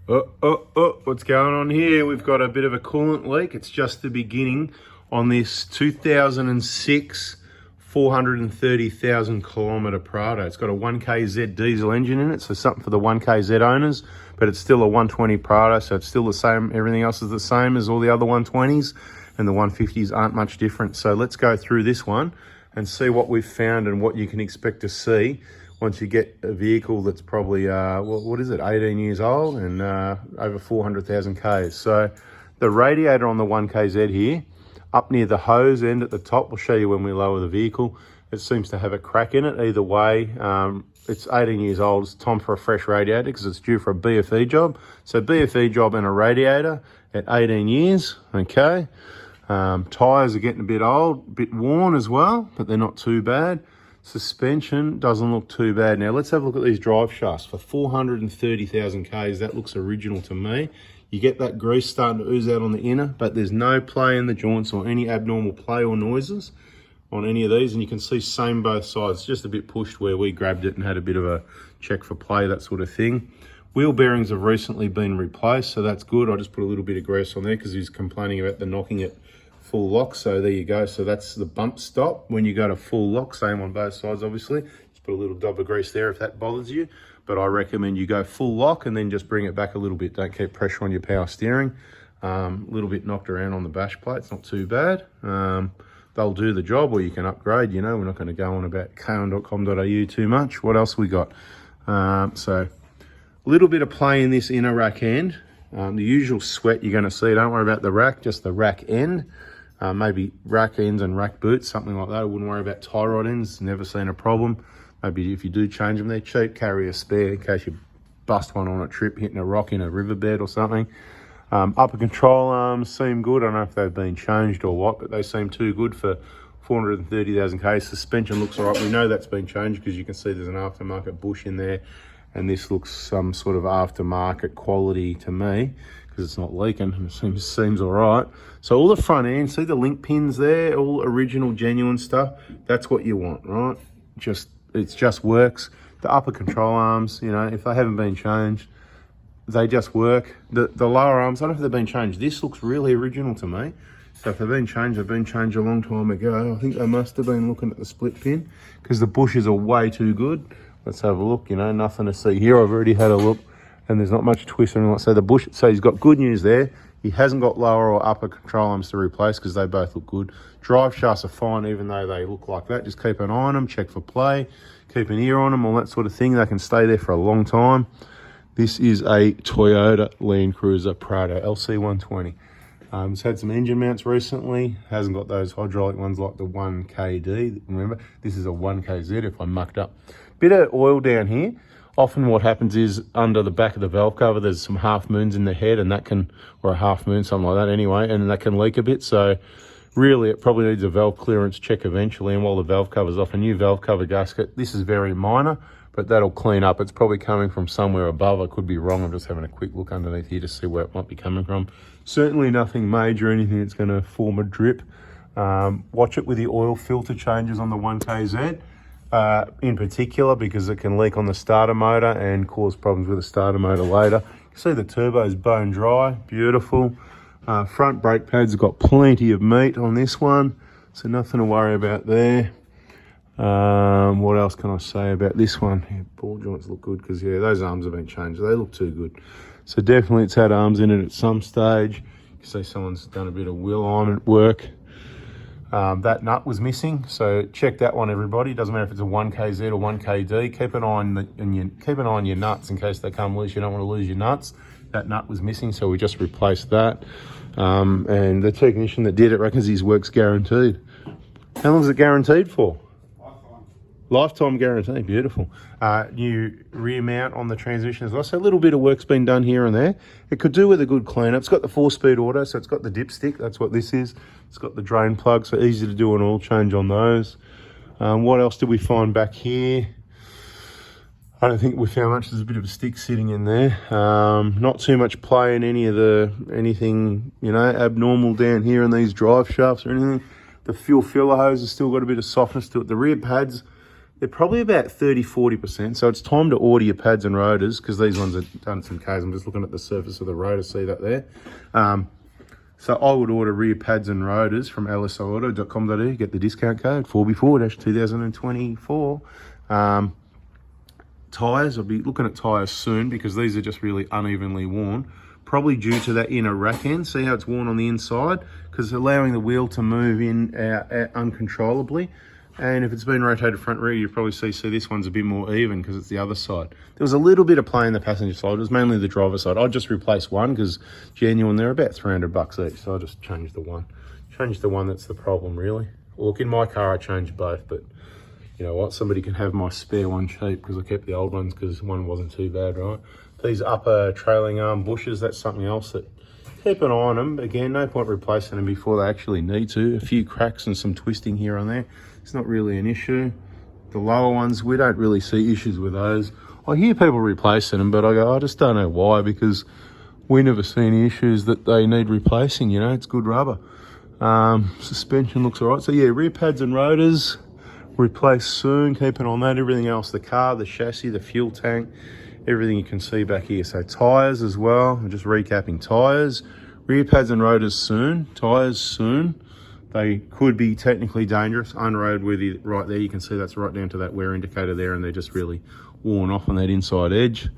What's going on here? We've got a bit of a coolant leak. It's just the beginning on this 2006 430,000 kilometer Prado. It's got a 1KZ diesel engine in it, so something for the 1KZ owners, but it's still a 120 Prado, so it's still the same. Everything else is the same as all the other 120s, and the 150s aren't much different. So let's go through this one and see what we've found and what you can expect to see once you get a vehicle that's probably, what is it, 18 years old and over 400,000 Ks. So the radiator on the 1KZ here, up near the hose end at the top, we'll show you when we lower the vehicle, it seems to have a crack in it. Either way, it's 18 years old. It's time for a fresh radiator because it's due for a BFE job. So BFE job and a radiator at 18 years, okay. Tyres are getting a bit old, a bit worn as well, but they're not too bad. Suspension doesn't look too bad. Now let's have a look at these drive shafts. For 430,000 Ks, that looks original to me. You get that grease starting to ooze out on the inner, but there's no play in the joints or any abnormal play or noises on any of these. And you can see same both sides, just a bit pushed where we grabbed it and had a bit of a check for play, that sort of thing. Wheel bearings have recently been replaced, so that's good. I just put a little bit of grease on there because he's complaining about the knocking it full lock. So there you go. So that's the bump stop when you go to full lock, same on both sides obviously. Just put a little dab of grease there if that bothers you, but I recommend you go full lock and then just bring it back a little bit. Don't keep pressure on your power steering. A little bit knocked around on the bash plate, it's not too bad. They'll do the job, or you can upgrade. You know, we're not going to go on about k1.com.au too much. What else we got? So a little bit of play in this inner rack end. The usual sweat you're going to see, don't worry about the rack, just the rack end. Maybe rack ends and rack boots, something like that. I wouldn't worry about tie rod ends, never seen a problem. Maybe if you do change them, they're cheap, carry a spare in case you bust one on a trip, hitting a rock in a riverbed or something. Upper control arms seem good. I don't know if they've been changed or what, but they seem too good for 430,000 Ks. Suspension looks all right. We know that's been changed because you can see there's an aftermarket bush in there, and this looks some sort of aftermarket quality to me because it's not leaking. It seems all right. So all the front end, see the link pins there, all original, genuine stuff. That's what you want, right? It just works. The upper control arms, you know, if they haven't been changed, they just work. The lower arms, I don't know if they've been changed. This looks really original to me. So if they've been changed a long time ago. I think they must have been looking at the split pin because the bushes are way too good. Let's have a look, you know, nothing to see here. I've already had a look and there's not much twist or anything. So the bush, so he's got good news there. He hasn't got lower or upper control arms to replace because they both look good. Drive shafts are fine even though they look like that. Just keep an eye on them, check for play, keep an ear on them, all that sort of thing. They can stay there for a long time. This is a Toyota Land Cruiser Prado LC120. It's had some engine mounts recently. Hasn't got those hydraulic ones like the 1KD. Remember, this is a 1KZ if I mucked up. Bit of oil down here. Often what happens is under the back of the valve cover, there's some half moons in the head, and that can, or a half moon, something like that anyway, and that can leak a bit. So really it probably needs a valve clearance check eventually. And while the valve cover's off, a new valve cover gasket. This is very minor, but that'll clean up. It's probably coming from somewhere above. I could be wrong. I'm just having a quick look underneath here to see where it might be coming from. Certainly nothing major, anything that's going to form a drip. Watch it with the oil filter changes on the 1KZ. In particular because it can leak on the starter motor and cause problems with the starter motor later. You see the turbo's bone dry, beautiful. Front brake pads have got plenty of meat on this one, so nothing to worry about there. What else can I say about this one? Yeah, ball joints look good because, yeah, those arms have been changed. They look too good. So definitely it's had arms in it at some stage. You can see someone's done a bit of wheel alignment work. That nut was missing, so check that one, everybody. Doesn't matter if it's a 1KZ or 1KD. Keep an eye on your nuts in case they come loose. You don't want to lose your nuts. That nut was missing, so we just replaced that. And the technician that did it reckons his work's guaranteed. How long is it guaranteed for? Lifetime guarantee, beautiful. New rear mount on the transmission as well. So a little bit of work's been done here and there. It could do with a good cleanup. It's got the 4-speed auto, so it's got the dipstick. That's what this is. It's got the drain plug, so easy to do an oil change on those. What else did we find back here? I don't think we found much. There's a bit of a stick sitting in there. Not too much play in anything, you know, abnormal down here in these drive shafts or anything. The fuel filler hose has still got a bit of softness to it. The rear pads, they're probably about 30-40%. So it's time to order your pads and rotors, because these ones are done some Ks. I'm just looking at the surface of the rotor, see that there. So I would order rear pads and rotors from lsoauto.com.au, get the discount code 4B4-2024. Tyres, I'll be looking at tyres soon, because these are just really unevenly worn, probably due to that inner rack end. See how it's worn on the inside? Because it's allowing the wheel to move in out uncontrollably. And if it's been rotated front rear, you probably see this one's a bit more even because it's the other side. There was a little bit of play in the passenger side. It was mainly the driver side. I'd just replace one because genuine, they're about $300 each. So I just changed the one. Changed the one that's the problem, really. Look, in my car, I changed both, but you know what? Somebody can have my spare one cheap, because I kept the old ones because one wasn't too bad, right? These upper trailing arm bushes, that's something else that keep an eye on them. Again, no point replacing them before they actually need to. A few cracks and some twisting here and there. It's not really an issue. The lower ones, we don't really see issues with those. I hear people replacing them, but I go, I just don't know why, because we never see any issues that they need replacing, you know, it's good rubber. Suspension looks all right. So yeah, rear pads and rotors, replace soon, keep an eye on that. Everything else, the car, the chassis, the fuel tank, everything you can see back here. So tyres as well, I'm just recapping tyres. Rear pads and rotors soon, tyres soon. They could be technically dangerous, unroadworthy. Right there, you can see that's right down to that wear indicator there, and they're just really worn off on that inside edge.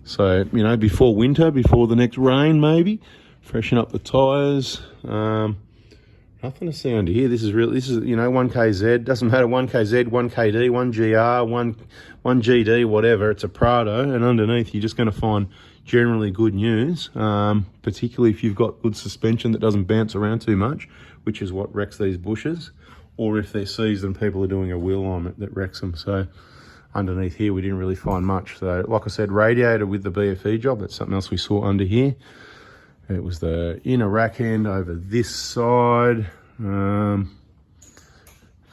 So, you know, before winter, before the next rain maybe, freshen up the tyres. Nothing to see under here. This is, you know, 1KZ, doesn't matter, 1KZ, 1KD, 1GR, 1GD, whatever, it's a Prado, and underneath you're just going to find generally good news, particularly if you've got good suspension that doesn't bounce around too much, which is what wrecks these bushes, or if they're seized and people are doing a wheel alignment that wrecks them. So underneath here we didn't really find much. So like I said, radiator with the BFE job, that's something else we saw under here. It was the inner rack end over this side. Could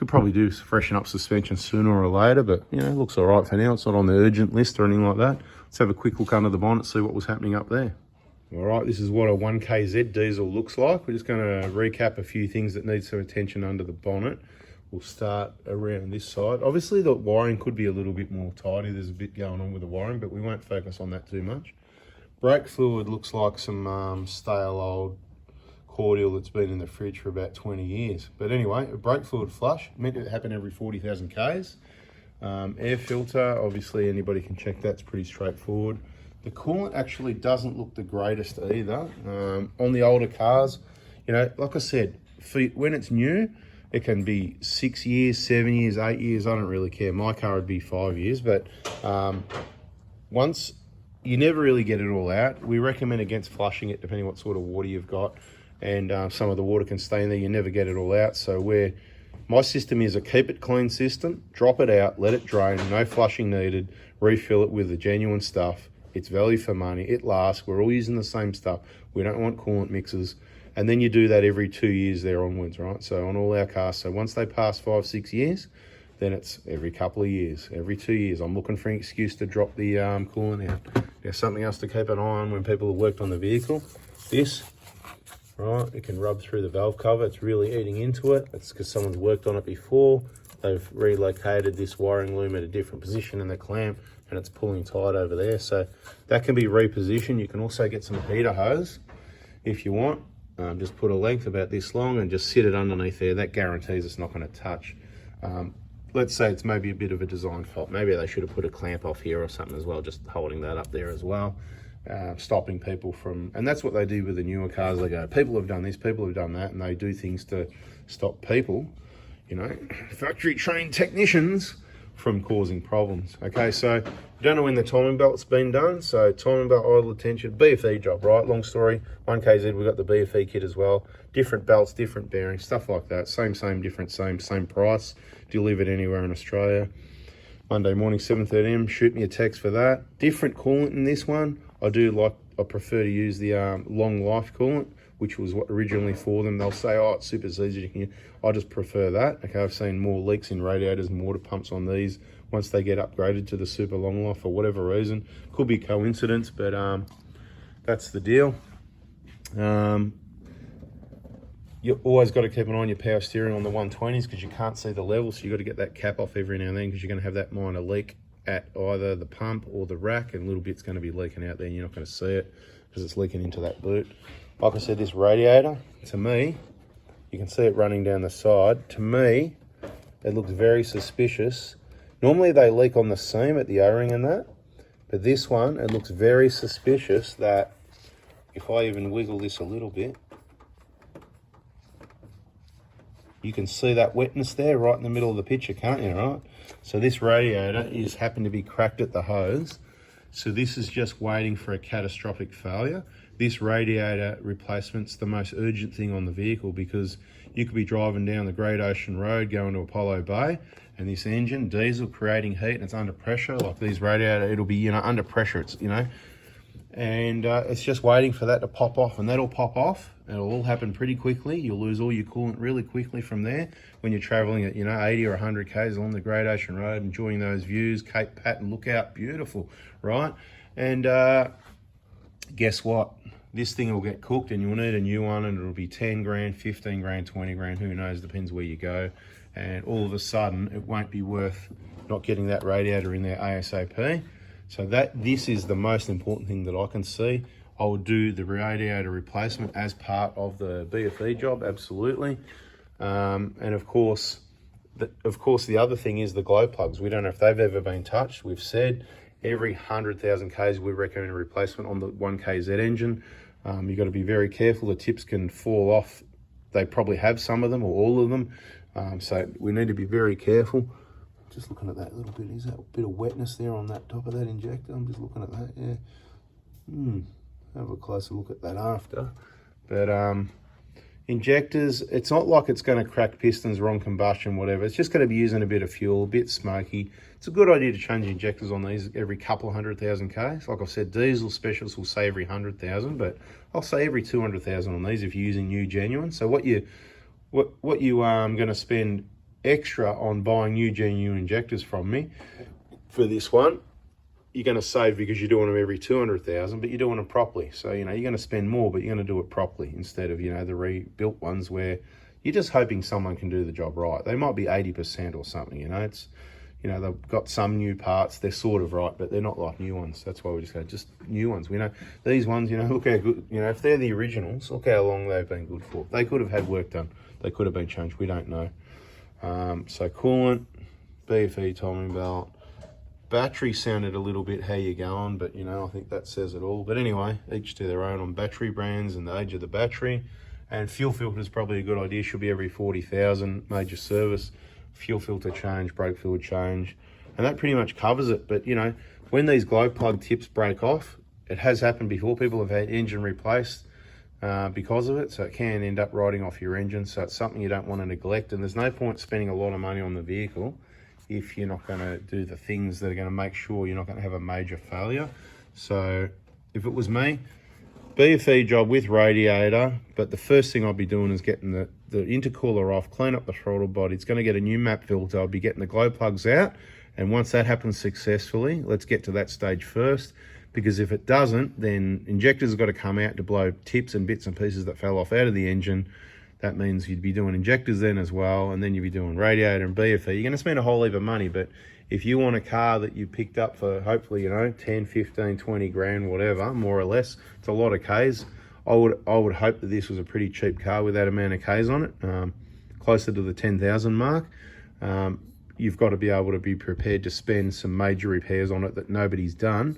probably do freshen up suspension sooner or later, but you know, it looks all right for now. It's not on the urgent list or anything like that. Let's have a quick look under the bonnet, see what was happening up there. All right, this is what a 1KZ diesel looks like. We're just going to recap a few things that need some attention under the bonnet. We'll start around this side. Obviously, the wiring could be a little bit more tidy. There's a bit going on with the wiring, but we won't focus on that too much. Brake fluid looks like some stale old cordial that's been in the fridge for about 20 years. But anyway, a brake fluid flush, meant to happen every 40,000 Ks. Air filter, obviously anybody can check that, it's pretty straightforward. The coolant actually doesn't look the greatest either. On the older cars, you know, like I said, when it's new, it can be 6 years, 7 years, 8 years, I don't really care. My car would be 5 years, but once, you never really get it all out. We recommend against flushing it, depending what sort of water you've got, and some of the water can stay in there, you never get it all out. So my system is a keep it clean system, drop it out, let it drain, no flushing needed, refill it with the genuine stuff. It's value for money, it lasts, we're all using the same stuff. We don't want coolant mixes. And then you do that every 2 years there onwards, right? So on all our cars, so once they pass 5, 6 years, then it's every couple of years, every 2 years. I'm looking for an excuse to drop the coolant out. There's something else to keep an eye on when people have worked on the vehicle. This, right, it can rub through the valve cover. It's really eating into it. It's because someone's worked on it before. They've relocated this wiring loom at a different position in the clamp, and it's pulling tight over there. So that can be repositioned. You can also get some heater hose if you want. Just put a length about this long and just sit it underneath there. That guarantees it's not going to touch. Let's say it's maybe a bit of a design fault. Maybe they should have put a clamp off here or something as well, just holding that up there as well, stopping people from, and that's what they do with the newer cars. They go, people have done this, people have done that, and they do things to stop people, you know, factory trained technicians from causing problems. Okay, so we don't know when the timing belt's been done. So timing belt, idle attention, BFE job, right? Long story, 1KZ, we've got the BFE kit as well. Different belts, different bearings, stuff like that. Same, different, same price. Delivered anywhere in Australia. Monday morning, 7:30 AM, shoot me a text for that. Different coolant in this one. I prefer to use the long life coolant, which was what originally for them. They'll say, oh, it supersedes it. I just prefer that. Okay, I've seen more leaks in radiators and water pumps on these once they get upgraded to the super long life for whatever reason. Could be coincidence, but that's the deal. You always got to keep an eye on your power steering on the 120s because you can't see the level, so you got to get that cap off every now and then because you're going to have that minor leak at either the pump or the rack, and a little bit's going to be leaking out there and you're not going to see it because it's leaking into that boot. Like I said, this radiator, to me, you can see it running down the side. To me, it looks very suspicious. Normally they leak on the seam at the O-ring and that, but this one, it looks very suspicious that if I even wiggle this a little bit, you can see that wetness there right in the middle of the picture, can't you, right? So this radiator is happened to be cracked at the hose. So this is just waiting for a catastrophic failure. This radiator replacement's the most urgent thing on the vehicle because you could be driving down the Great Ocean Road going to Apollo Bay and this engine, diesel, creating heat and it's under pressure. Like these radiator, it'll be, you know, under pressure, it's, you know, and it's just waiting for that to pop off, and that'll pop off. It'll all happen pretty quickly. You'll lose all your coolant really quickly from there when you're traveling at, you know, 80 or 100 k's along the Great Ocean Road, enjoying those views, Cape Patton Lookout, beautiful, right? And guess what? This thing will get cooked and you'll need a new one, and it'll be 10 grand, 15 grand, 20 grand, who knows, depends where you go. And all of a sudden, it won't be worth not getting that radiator in there ASAP. So this is the most important thing that I can see. I will do the radiator replacement as part of the BFE job, absolutely. And of course, the other thing is the glow plugs. We don't know if they've ever been touched. We've said every 100,000 Ks we recommend a replacement on the 1KZ engine. You've got to be very careful. The tips can fall off. They probably have some of them or all of them. So we need to be very careful. Just looking at that little bit, is that a bit of wetness there on that top of that injector? I'm just looking at that, yeah. Have a closer look at that after. But injectors, it's not like it's going to crack pistons, wrong combustion, whatever. It's just going to be using a bit of fuel, a bit smoky. It's a good idea to change injectors on these every couple of 100,000 Ks. Like I've said, diesel specialists will say every 100,000, but I'll say every 200,000 on these if you're using new genuine. So what you going to spend extra on buying new genuine injectors from me for this one, you're going to save because you're doing them every 200,000, but you're doing them properly. So, you know, you're going to spend more, but you're going to do it properly instead of, you know, the rebuilt ones where you're just hoping someone can do the job right. They might be 80% or something, you know. It's, you know, they've got some new parts, they're sort of right, but they're not like new ones. That's why we just go, just new ones. We know these ones, you know, look how good, you know, if they're the originals, look how long they've been good for. They could have had work done. They could have been changed. We don't know. So coolant, BFE timing belt, battery sounded a little bit how you going, but you know, I think that says it all. But anyway, each to their own on battery brands and the age of the battery. And fuel filter is probably a good idea. Should be every 40,000 major service, fuel filter change, brake fluid change, and that pretty much covers it. But you know, when these glow plug tips break off, it has happened before. People have had engine replaced because of it, so it can end up riding off your engine. So it's something you don't want to neglect, and there's no point spending a lot of money on the vehicle if you're not going to do the things that are going to make sure you're not going to have a major failure. So if it was me, BFE job with radiator, but the first thing I'd be doing is getting the intercooler off, clean up the throttle body. It's going to get a new map filter. I'll be getting the glow plugs out, and once that happens successfully, let's get to that stage first. Because if it doesn't, then injectors have got to come out to blow tips and bits and pieces that fell off out of the engine. That means you'd be doing injectors then as well, and then you'd be doing radiator and BFE. You're going to spend a whole heap of money, but if you want a car that you picked up for hopefully, you know, 10, 15, 20 grand, whatever, more or less, it's a lot of Ks. I would hope that this was a pretty cheap car with that amount of Ks on it, closer to the 10,000 mark. You've got to be able to be prepared to spend some major repairs on it that nobody's done,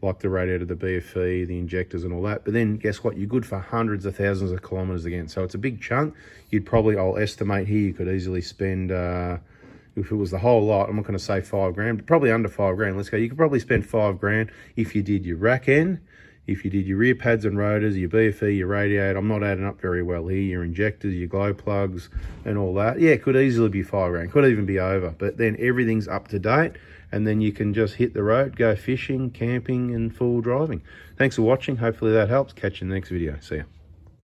like the radiator, the BFE, the injectors and all that. But then guess what? You're good for hundreds of thousands of kilometers again. So it's a big chunk. You'd probably, I'll estimate here, you could easily spend, if it was the whole lot, I'm not going to say 5 grand, but probably under 5 grand. Let's go. You could probably spend 5 grand if you did your rack end, if you did your rear pads and rotors, your BFE, your radiator. I'm not adding up very well here. Your injectors, your glow plugs and all that. Yeah, it could easily be 5 grand. Could even be over. But then everything's up to date. And then you can just hit the road, go fishing, camping, and full driving. Thanks for watching. Hopefully that helps. Catch you in the next video. See ya.